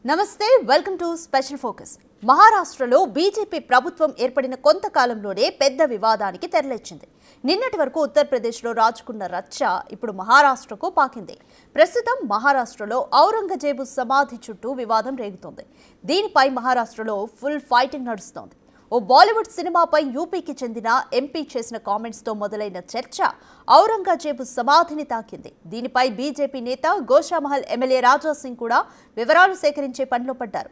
నమస్తే welcome to special focus. మహారాష్ట్రలో BJP ప్రభుత్వం ఏర్పడిన కొంతకాలంలోనే పెద్ద వివాదానికి తెరలేచింది. నిన్నటి వరకు ఉత్తరప్రదేశ్లో రాజుకున్న రచ్చ ఇప్పుడు మహారాష్ట్రకు పాకింది. ప్రస్తుతం మహారాష్ట్రలో ఔరంగజేబు సమాధి చుట్టూ వివాదం రేగుతోంది. దీనిపై మహారాష్ట్రలో ఫుల్ ఫైటింగ్ నడుస్తోంది. ఓ బాలీవుడ్ సినిమాపై యూపీకి చెందిన ఎంపీ చేసిన కామెంట్స్తో మొదలైన చర్చ ఔరంగజేబు సమాధిని తాకింది. దీనిపై బీజేపీ నేత గోషామహల్ ఎమ్మెల్యే రాజా సింగ్ కూడా వివరాలు సేకరించే పనిలో పడ్డారు.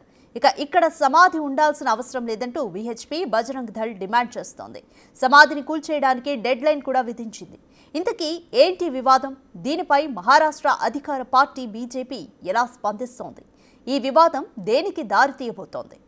ఇక్కడ సమాధి ఉండాల్సిన అవసరం లేదంటూ విహెచ్పీ బజరంగ్ దళ్ డిమాండ్ చేస్తోంది. సమాధిని కూల్చేయడానికి డెడ్ లైన్ కూడా విధించింది. ఇంతకీ ఏంటి వివాదం? దీనిపై మహారాష్ట్ర అధికార పార్టీ బీజేపీ ఎలా స్పందిస్తోంది? ఈ వివాదం దేనికి దారి తీయబోతోంది?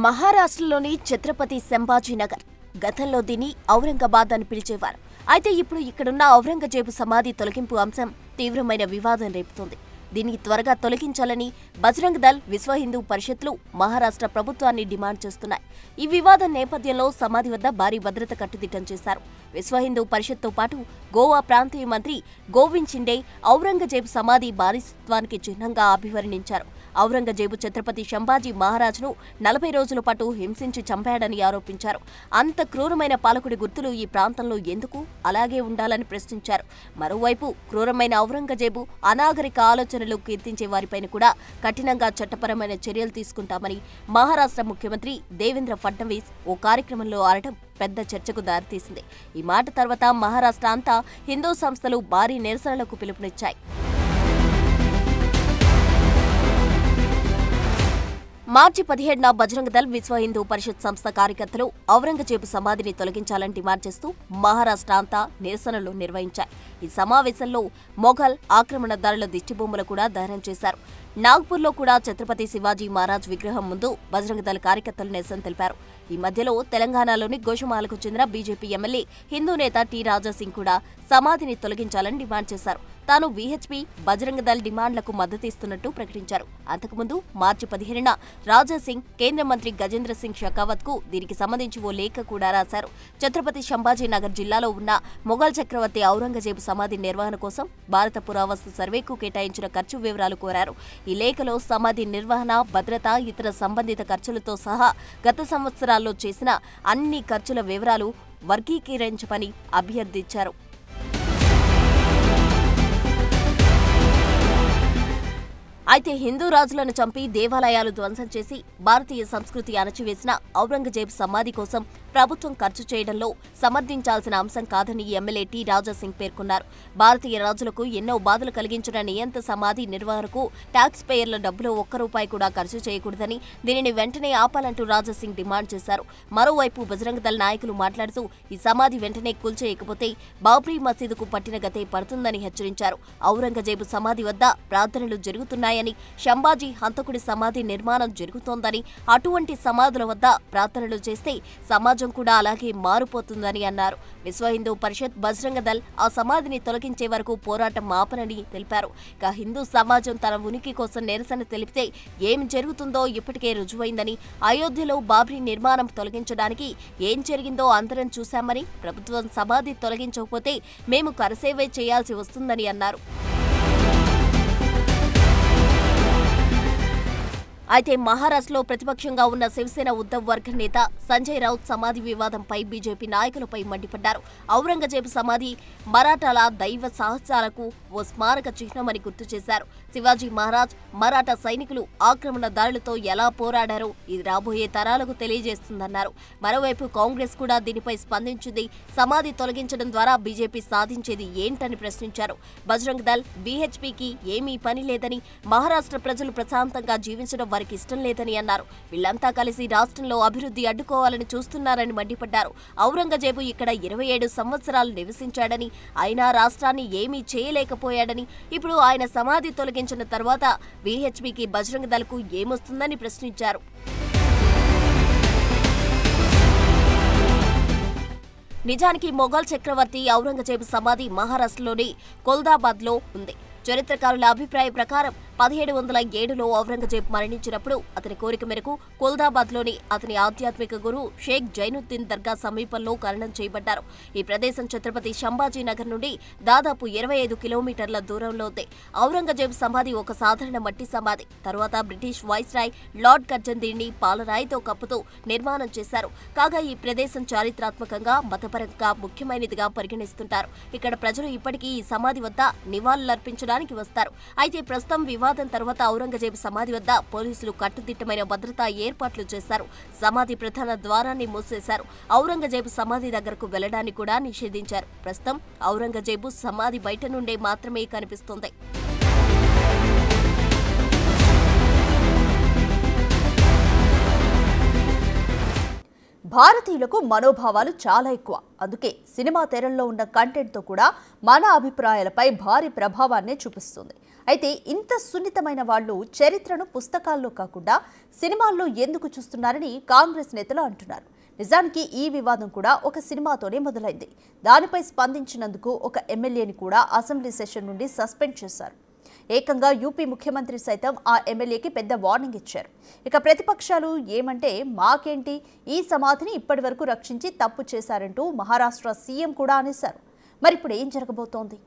మహారాష్ట్రలోని ఛత్రపతి సంభాజీనగర్, గతంలో దీన్ని ఔరంగాబాద్ అని పిలిచేవారు. అయితే ఇప్పుడు ఇక్కడున్న ఔరంగజేబు సమాధి తొలగింపు అంశం తీవ్రమైన వివాదం రేపుతోంది. దీన్ని త్వరగా తొలగించాలని బజరంగ్ దళ్, విశ్వ హిందూ పరిషత్లు మహారాష్ట్ర ప్రభుత్వాన్ని డిమాండ్ చేస్తున్నాయి. ఈ వివాదం నేపథ్యంలో సమాధి వద్ద భారీ భద్రత కట్టుదిట్టం చేశారు. విశ్వ హిందూ పరిషత్తో పాటు గోవా ప్రాంతీయ మంత్రి గోవింద్ షిండే ఔరంగజేబు సమాధి బానిసత్వానికి చిహ్నంగా అభివర్ణించారు. ఔరంగజేబు ఛత్రపతి సంభాజీ మహారాజ్ను 40 రోజుల పాటు హింసించి చంపాడని ఆరోపించారు. అంత క్రూరమైన పాలకుడి గుర్తులు ఈ ప్రాంతంలో ఎందుకు అలాగే ఉండాలని ప్రశ్నించారు. మరోవైపు క్రూరమైన ఔరంగజేబు అనాగరిక ఆలోచనలు కీర్తించే వారిపైన కూడా కఠినంగా చట్టపరమైన చర్యలు తీసుకుంటామని మహారాష్ట్ర ముఖ్యమంత్రి దేవేంద్ర ఫడ్నవీస్ ఓ కార్యక్రమంలో ఆరడం పెద్ద చర్చకు దారితీసింది. ఈ మాట తర్వాత మహారాష్ట్ర అంతా హిందూ సంస్థలు భారీ నిరసనలకు పిలుపునిచ్చాయి. మార్చి 17న బజరంగ్ దళ్, విశ్వ హిందూ పరిషత్ సంస్థ కార్యకర్తలు ఔరంగజేబు సమాధిని తొలగించాలని డిమాండ్ చేస్తూ మహారాష్ట్ర అంతా నిరసనలు నిర్వహించాయి. ఈ సమావేశంలో మొఘల్ ఆక్రమణదారుల దిష్టిబొమ్మలు కూడా దహనం చేశారు. నాగ్పూర్లో కూడా ఛత్రపతి శివాజీ మహారాజ్ విగ్రహం ముందు బజరంగ్ దళ్ కార్యకర్తలు నిరసన తెలిపారు. ఈ మధ్యలో తెలంగాణలోని గోషమాలకు చెందిన బీజేపీ ఎమ్మెల్యే, హిందూ నేత టి రాజా సింగ్ కూడా సమాధిని తొలగించాలని డిమాండ్ చేశారు. తాను విహెచ్పీ, బజరంగ్ దళ్ డిమాండ్లకు మద్దతిస్తున్నట్టు ప్రకటించారు. అంతకుముందు మార్చి 15న రాజా సింగ్ కేంద్ర మంత్రి గజేంద్ర సింగ్ షెకావత్ కు దీనికి సంబంధించి ఓ లేఖ కూడా రాశారు. ఛత్రపతి సంభాజీ నగర్ జిల్లాలో ఉన్న మొఘల్ చక్రవర్తి ఔరంగజేబు సమాధి నిర్వహణ కోసం భారత పురావస్తు సర్వేకు కేటాయించిన ఖర్చు వివరాలు కోరారు. ఈ లేఖలో సమాధి నిర్వహణ, భద్రత, ఇతర సంబంధిత ఖర్చులతో సహా గత సంవత్సరాల్లో చేసిన అన్ని ఖర్చుల వివరాలు వర్గీకరించమని అభ్యర్థించారు. అయితే హిందూ రాజులను చంపి దేవాలయాలు ధ్వంసం చేసి భారతీయ సంస్కృతి అణచివేసిన ఔరంగజేబు సమాధి కోసం ప్రభుత్వం ఖర్చు చేయడంలో సమర్థించాల్సిన అంశం కాదని ఎమ్మెల్యే టి రాజా సింగ్ పేర్కొన్నారు. భారతీయ రాజులకు ఎన్నో బాధలు కలిగించిన నియంత సమాధి నిర్వహణకు ట్యాక్స్ పేయర్ల డబ్బులో ఒక్క రూపాయి కూడా ఖర్చు చేయకూడదని, దీనిని వెంటనే ఆపాలంటూ రాజా సింగ్ డిమాండ్ చేశారు. మరోవైపు బజరంగ్ దళ్ నాయకులు మాట్లాడుతూ ఈ సమాధి వెంటనే కూల్చేయకపోతే బాబ్రీ మసీదుకు పట్టిన గతే పడుతుందని హెచ్చరించారు. ఔరంగజేబు సమాధి వద్ద ప్రార్థనలు జరుగుతున్నాయని, సంభాజీ హంతకుడి సమాధి నిర్మాణం జరుగుతోందని, అటువంటి సమాధుల వద్ద ప్రార్థనలు చేస్తే సమాజం కూడా అలాగే మారిపోతుందని అన్నారు. విశ్వ హిందూ పరిషత్, బజరంగ దళ్ ఆ సమాధిని తొలగించే వరకు పోరాటం ఆపనని తెలిపారు. ఇక హిందూ సమాజం తన ఉనికి కోసం నిరసన తెలిపితే ఏం జరుగుతుందో ఇప్పటికే రుజువైందని, అయోధ్యలో బాబ్రీ నిర్మాణం తొలగించడానికి ఏం జరిగిందో అందరం చూశామని, ప్రభుత్వం సమాధి తొలగించకపోతే మేము కరసేవే చేయాల్సి వస్తుందని అన్నారు. అయితే మహారాష్ట్రలో ప్రతిపక్షంగా ఉన్న శివసేన ఉద్ధవ్ వర్గ నేత సంజయ్ రౌత్ సమాధి వివాదంపై బీజేపీ నాయకులపై మండిపడ్డారు. ఔరంగజేబు సమాధి మరాఠాల దైవ సాహసాలకు ఓ స్మారక చిహ్నమని గుర్తు చేశారు. శివాజీ మహారాజ్ మరాఠా సైనికులు ఆక్రమణదారులతో ఎలా పోరాడారో ఇది రాబోయే తరాలకు తెలియజేస్తుందన్నారు. మరోవైపు కాంగ్రెస్ కూడా దీనిపై స్పందించింది. సమాధి తొలగించడం ద్వారా బీజేపీ సాధించేది ఏంటని ప్రశ్నించారు. బజరంగ్ దళ్, బీహెచ్పీకి ఏమీ పని లేదని, మహారాష్ట్ర ప్రజలు ప్రశాంతంగా జీవించడం వారికి ఇష్టం లేదని అన్నారు. వీళ్లంతా కలిసి రాష్ట్రంలో అభివృద్ధి అడ్డుకోవాలని చూస్తున్నారని మండిపడ్డారు. ఔరంగజేబు ఇక్కడ 27 సంవత్సరాలు నివసించాడని, అయినా రాష్ట్రాన్ని ఏమీ చేయలేకపోయాడని, ఇప్పుడు ఆయన సమాధి తొలగించిన తర్వాత విహెచ్పీకి, బజరంగ్ దళకు ఏమొస్తుందని ప్రశ్నించారు. నిజానికి మొఘల్ చక్రవర్తి ఔరంగజేబు సమాధి మహారాష్ట్రలోని కొల్దాబాద్లో ఉంది. చరిత్రకారుల అభిప్రాయం ప్రకారం 1707లో ఔరంగజేబ్ మరణించినప్పుడు అతని కోరిక మేరకు కుల్దాబాద్లోని అతని ఆధ్యాత్మిక గురువు షేక్ జైనుద్దీన్ దర్గా సమీపంలో ఖననం చేయబడ్డారు. ఈ ప్రదేశం ఛత్రపతి సంభాజీ నగర్ నుండి దాదాపు 25 కిలోమీటర్ల దూరంలో ఉంది. ఔరంగజేబ్ సమాధి ఒక సాధారణ మట్టి సమాధి. తరువాత బ్రిటిష్ వైస్రాయ్ లార్డ్ కర్జన్ దీన్ని పాలరాయితో కప్పుతూ నిర్మాణం చేశారు. కాగా ఈ ప్రదేశం చారిత్రాత్మకంగా, మతపరంగా ముఖ్యమైనదిగా పరిగణిస్తుంటారు. ఇక్కడ ప్రజలు ఇప్పటికీ ఈ సమాధి వద్ద నివాళులర్పించడానికి వస్తారు. అయితే ప్రస్తుతం వివాదం తర్వాత ఔరంగజేబు సమాధి వద్ద పోలీసులు కట్టుదిట్టమైన భద్రతా ఏర్పాట్లు చేశారు. సమాధి ప్రధాన ద్వారాన్ని మూసేశారు. ఔరంగజేబు సమాధి దగ్గరకు వెళ్లడాన్ని కూడా నిషేధించారు. ప్రస్తుతం ఔరంగజేబు సమాధి బయట నుండే మాత్రమే కనిపిస్తోంది. భారతీయులకు మనోభావాలు చాలా ఎక్కువ. అందుకే సినిమా తెరల్లో ఉన్న కంటెంట్తో కూడా మన అభిప్రాయాలపై భారీ ప్రభావాన్నే చూపిస్తుంది. అయితే ఇంత సున్నితమైన వాళ్ళు చరిత్రను పుస్తకాల్లో కాకుండా సినిమాల్లో ఎందుకు చూస్తున్నారని కాంగ్రెస్ నేతలు అంటున్నారు. నిజానికి ఈ వివాదం కూడా ఒక సినిమాతోనే మొదలైంది. దానిపై స్పందించినందుకు ఒక ఎమ్మెల్యేని కూడా అసెంబ్లీ సెషన్ నుండి సస్పెండ్ చేశారు. ఏకంగా యూపీ ముఖ్యమంత్రి సైతం ఆ ఎమ్మెల్యేకి పెద్ద వార్నింగ్ ఇచ్చారు. ఇక ప్రతిపక్షాలు ఏమంటే మాకేంటి, ఈ సమాధిని ఇప్పటి వరకు రక్షించి తప్పు చేశారంటూ మహారాష్ట్ర సీఎం కూడా అనేశారు. మరిప్పుడు ఏం జరగబోతోంది?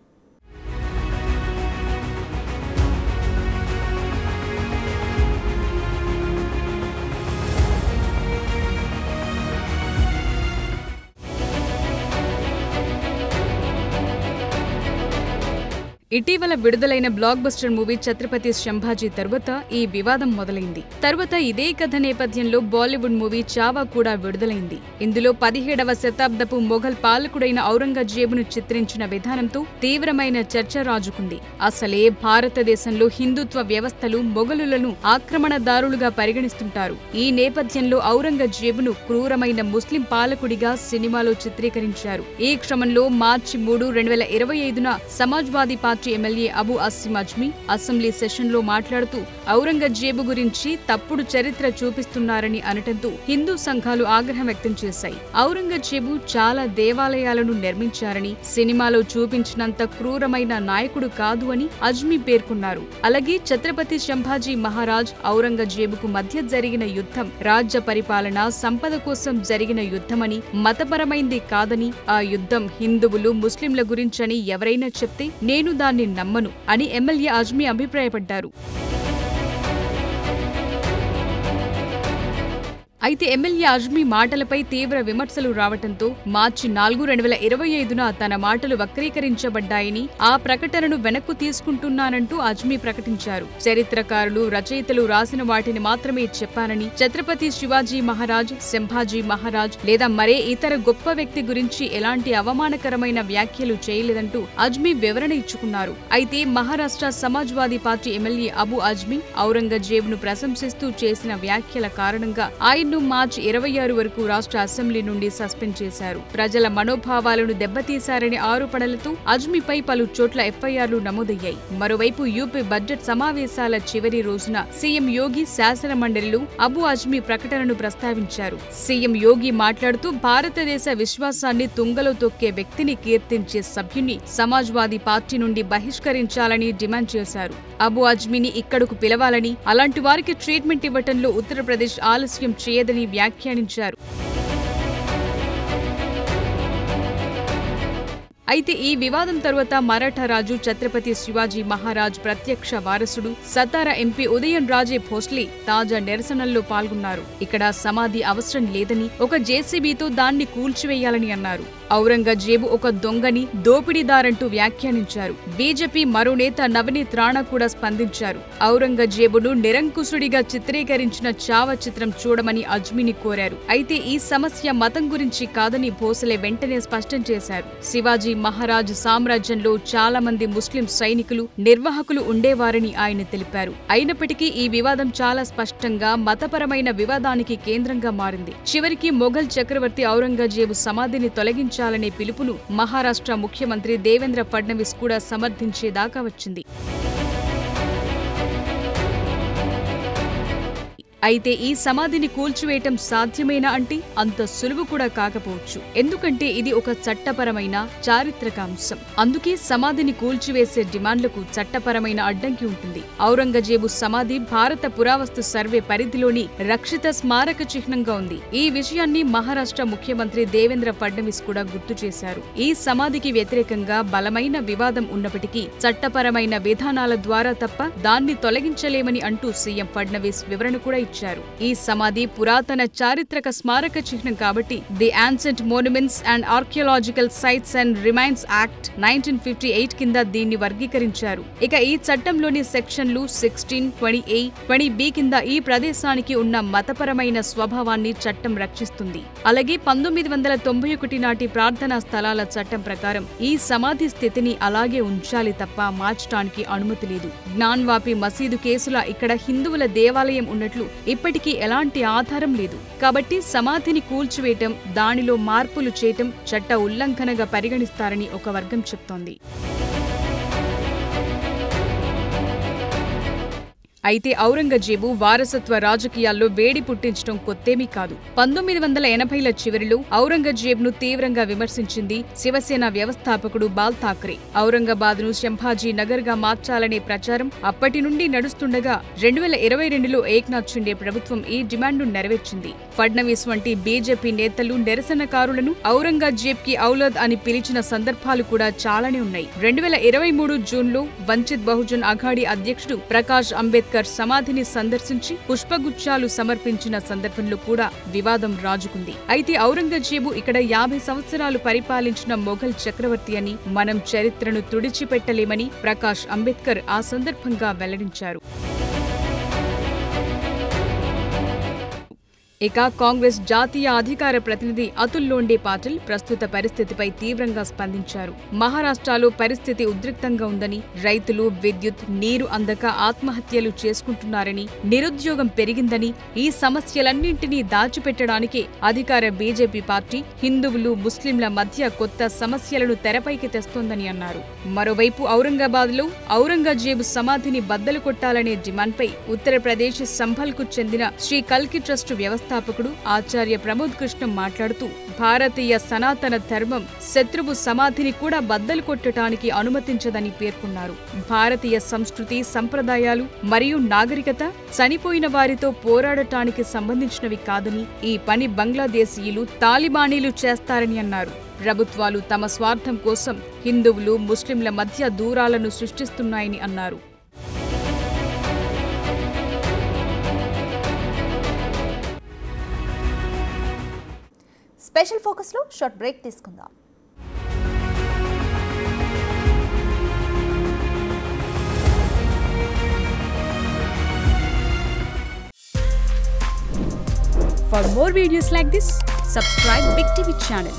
ఇటీవల విడుదలైన blockbuster movie Chhatrapati Sambhaji తరువాత ఈ వివాదం మొదలైంది. తరువాత ఇదే కథ నేపథ్యంలో బాలీవుడ్ మూవీ చావా కూడా విడుదలైంది. ఇందులో 17వ శతాబ్దపు మొఘల్ పాలకుడైన ఔరంగజేబును చిత్రించిన విధానంతో తీవ్రమైన చర్చ రాజుకుంది. అసలే భారతదేశంలో హిందుత్వ వ్యవస్థలు మొఘలులను ఆక్రమణదారులుగా పరిగణిస్తుంటారు. ఈ నేపథ్యంలో ఔరంగజేబును క్రూరమైన ముస్లిం పాలకుడిగా సినిమాలో చిత్రీకరించారు. ఈ క్రమంలో మార్చి 3, 2025న Samajwadi party MLA Abu Asim Azmi assembly సెషన్లో మాట్లాడుతూ ఔరంగజేబు గురించి తప్పుడు చరిత్ర చూపిస్తున్నారని అనటంతో హిందూ సంఘాలు ఆగ్రహం వ్యక్తం చేశాయి. ఔరంగజేబు చాలా దేవాలయాలను నిర్మించారని, సినిమాలో చూపించినంత క్రూరమైన నాయకుడు కాదు అని అజ్మీ పేర్కొన్నారు. అలాగే ఛత్రపతి సంభాజీ మహారాజ్ ఔరంగజేబుకు మధ్య జరిగిన యుద్ధం రాజ్య పరిపాలన, సంపద కోసం జరిగిన యుద్ధమని, మతపరమైంది కాదని, ఆ యుద్ధం హిందువులు ముస్లింల గురించని ఎవరైనా చెప్తే నేను దాన్ని నమ్మను అని ఎమ్మెల్యే అజ్మీ అభిప్రాయపడ్డారు. అయితే ఎమ్మెల్యే అజ్మీ మాటలపై తీవ్ర విమర్శలు రావటంతో మార్చి 4, 2025న తన మాటలు వక్రీకరించబడ్డాయని, ఆ ప్రకటనను వెనక్కు తీసుకుంటున్నానంటూ అజ్మీ ప్రకటించారు. చరిత్రకారులు, రచయితలు రాసిన వాటిని మాత్రమే చెప్పానని, ఛత్రపతి శివాజీ మహారాజ్, సంభాజీ మహారాజ్ లేదా మరే ఇతర గొప్ప వ్యక్తి గురించి ఎలాంటి అవమానకరమైన వ్యాఖ్యలు చేయలేదంటూ అజ్మీ వివరణ ఇచ్చుకున్నారు. అయితే మహారాష్ట్ర సమాజ్వాదీ పార్టీ ఎమ్మెల్యే అబు అజ్మీ ఔరంగజేబును ప్రశంసిస్తూ చేసిన వ్యాఖ్యల కారణంగా ఆయన్ను మార్చి 26 వరకు రాష్ట్ర అసెంబ్లీ నుండి సస్పెండ్ చేశారు. ప్రజల మనోభావాలను దెబ్బతీశారనే ఆరోపణలతో అజ్మీపై పలు చోట్ల ఎఫ్ఐఆర్లు నమోదయ్యాయి. మరోవైపు యూపీ బడ్జెట్ సమావేశాల చివరి రోజున సీఎం యోగి శాసన మండలిలో అబు అజ్మీ ప్రకటనను ప్రస్తావించారు. సీఎం యోగి మాట్లాడుతూ భారతదేశ విశ్వాసాన్ని తుంగలో తొక్కే వ్యక్తిని కీర్తించే సభ్యుని సమాజ్వాదీ పార్టీ నుండి బహిష్కరించాలని డిమాండ్ చేశారు. అబు అజ్మీని ఇక్కడకు పిలవాలని, అలాంటి వారికి ట్రీట్మెంట్ ఇవ్వటంలో ఉత్తరప్రదేశ్ ఆలస్యం చేయదని వ్యాఖ్యానించారు. అయితే ఈ వివాదం తరువాత మరాఠా రాజు ఛత్రపతి శివాజీ మహారాజ్ ప్రత్యక్ష వారసుడు సతారా ఎంపీ ఉదయన్ రాజే భోస్లే తాజా నిరసనల్లో పాల్గొన్నారు. ఇక్కడ సమాధి అవసరం లేదని, ఒక జేసీబీతో దాన్ని కూల్చివేయాలని అన్నారు. ఔరంగజేబు ఒక దొంగని, దోపిడీదారంటూ వ్యాఖ్యానించారు. బీజేపీ మరో నేత నవనీత్ రాణా కూడా స్పందించారు. ఔరంగజేబును నిరంకుశుడిగా చిత్రీకరించిన చావా చిత్రం చూడమని అజ్మీని కోరారు. అయితే ఈ సమస్య మతం గురించి కాదని భోసలే వెంటనే స్పష్టం చేశారు. శివాజీ మహారాజ్ సామ్రాజ్యంలో చాలా మంది ముస్లిం సైనికులు, నిర్వాహకులు ఉండేవారని ఆయన తెలిపారు. అయినప్పటికీ ఈ వివాదం చాలా స్పష్టంగా మతపరమైన వివాదానికి కేంద్రంగా మారింది. చివరికి మొఘల్ చక్రవర్తి ఔరంగజేబు సమాధిని తొలగించాలనే పిలుపును మహారాష్ట్ర ముఖ్యమంత్రి దేవేంద్ర ఫడ్నవీస్ కూడా సమర్థించేదాకా వచ్చింది. అయితే ఈ సమాధిని కూల్చివేయటం సాధ్యమేనా అంటే అంత సులువు కూడా కాకపోవచ్చు. ఎందుకంటే ఇది ఒక చట్టపరమైన చారిత్రక అంశం. అందుకే సమాధిని కూల్చివేసే డిమాండ్లకు చట్టపరమైన అడ్డంకి ఉంటుంది. ఔరంగజేబు సమాధి భారత పురావస్తు సర్వే పరిధిలోని రక్షిత స్మారక చిహ్నంగా ఉంది. ఈ విషయాన్ని మహారాష్ట్ర ముఖ్యమంత్రి దేవేంద్ర ఫడ్నవీస్ కూడా గుర్తు చేశారు. ఈ సమాధికి వ్యతిరేకంగా బలమైన వివాదం ఉన్నప్పటికీ చట్టపరమైన విధానాల ద్వారా తప్ప దాన్ని తొలగించలేమని అంటూ సీఎం ఫడ్నవీస్ వివరణ కూడా ఇచ్చారు. ఈ సమాధి పురాతన చారిత్రక స్మారక చిహ్నం కాబట్టి the ancient monuments and archaeological sites and remains act 1958 కింద దీన్ని వర్గీకరించారు. ఇక ఈ చట్టంలోని సెక్షన్లు 16, 20A, 20B కింద ఈ ప్రదేశానికి ఉన్న మతపరమైన స్వభావాన్ని చట్టం రక్షిస్తుంది. అలాగే 1991 నాటి ప్రార్థనా స్థలాల చట్టం ప్రకారం ఈ సమాధి స్థితిని అలాగే ఉంచాలి తప్ప మార్చడానికి అనుమతి లేదు. జ్ఞాన్వాపి మసీదు కేసులా ఇక్కడ హిందువుల దేవాలయం ఉన్నట్లు ఇప్పటికీ ఎలాంటి ఆధారం లేదు. కాబట్టి సమాధిని కూల్చివేయటం, దానిలో మార్పులు చేయటం చట్ట ఉల్లంఘనగా పరిగణిస్తారని ఒక వర్గం చెప్తోంది. అయితే ఔరంగజేబు వారసత్వ రాజకీయాల్లో వేడి పుట్టించడం కొత్తేమీ కాదు. 1980ల చివరిలో ఔరంగజేబ్ను తీవ్రంగా విమర్శించింది శివసేన వ్యవస్థాపకుడు బాల్ ఠాక్రే. ఔరంగాబాద్ను సంభాజీ నగర్గా మార్చాలనే ప్రచారం అప్పటి నుండి నడుస్తుండగా 2022లో ఏక్నాథ్ షిండే ప్రభుత్వం ఈ డిమాండ్ను నెరవేర్చింది. ఫడ్నవీస్ వంటి బీజేపీ నేతలు నిరసనకారులను ఔరంగజేబ్కి ఔలాద్ అని పిలిచిన సందర్భాలు కూడా చాలానే ఉన్నాయి. 2023 జూన్లో వంచిత్ బహుజన్ అఘాడీ అధ్యక్షుడు ప్రకాష్ అంబేద్కర్ సమాధిని సందర్శించి పుష్పగుచ్చాలు సమర్పించిన సందర్భంలో కూడా వివాదం రాజుకుంది. అయితే ఔరంగజేబు ఇక్కడ 50 సంవత్సరాలు పరిపాలించిన మొఘల్ చక్రవర్తి అని, మనం చరిత్రను తుడిచిపెట్టలేమని ప్రకాష్ అంబేద్కర్ ఆ సందర్భంగా వెల్లడించారు. ఇక కాంగ్రెస్ జాతీయ అధికార ప్రతినిధి అతుల్ లోండే పాటిల్ ప్రస్తుత పరిస్థితిపై తీవ్రంగా స్పందించారు. మహారాష్ట్రలో పరిస్థితి ఉద్రిక్తంగా ఉందని, రైతులు విద్యుత్, నీరు అందక ఆత్మహత్యలు చేసుకుంటున్నారని, నిరుద్యోగం పెరిగిందని, ఈ సమస్యలన్నింటినీ దాచిపెట్టడానికే అధికార బీజేపీ పార్టీ హిందువులు, ముస్లింల మధ్య కొత్త సమస్యలను తెరపైకి తెస్తోందని అన్నారు. మరోవైపు ఔరంగాబాద్లో ఔరంగజేబు సమాధిని బద్దలు కొట్టాలనే డిమాండ్పై ఉత్తరప్రదేశ్ సంభల్కు చెందిన శ్రీ కల్కి ట్రస్ట్ వ్యవస్థాపకుడు ఆచార్య ప్రమోద్ కృష్ణ మాట్లాడుతూ, భారతీయ సనాతన ధర్మం శత్రువు సమాధిని కూడా బద్దలు కొట్టడానికి అనుమతించదని పేర్కొన్నారు. భారతీయ సంస్కృతి, సంప్రదాయాలు మరియు నాగరికత చనిపోయిన వారితో పోరాడటానికి సంబంధించినవి కాదని, ఈ పని బంగ్లాదేశీయులు, తాలిబానీలు చేస్తారని అన్నారు. ప్రభుత్వాలు తమ స్వార్థం కోసం హిందువులు, ముస్లింల మధ్య దూరాలను సృష్టిస్తున్నాయని అన్నారు. స్పెషల్ ఫోకస్లో షార్ట్ బ్రేక్ తీసుకుందాం. For more videos like this, subscribe Big TV channel.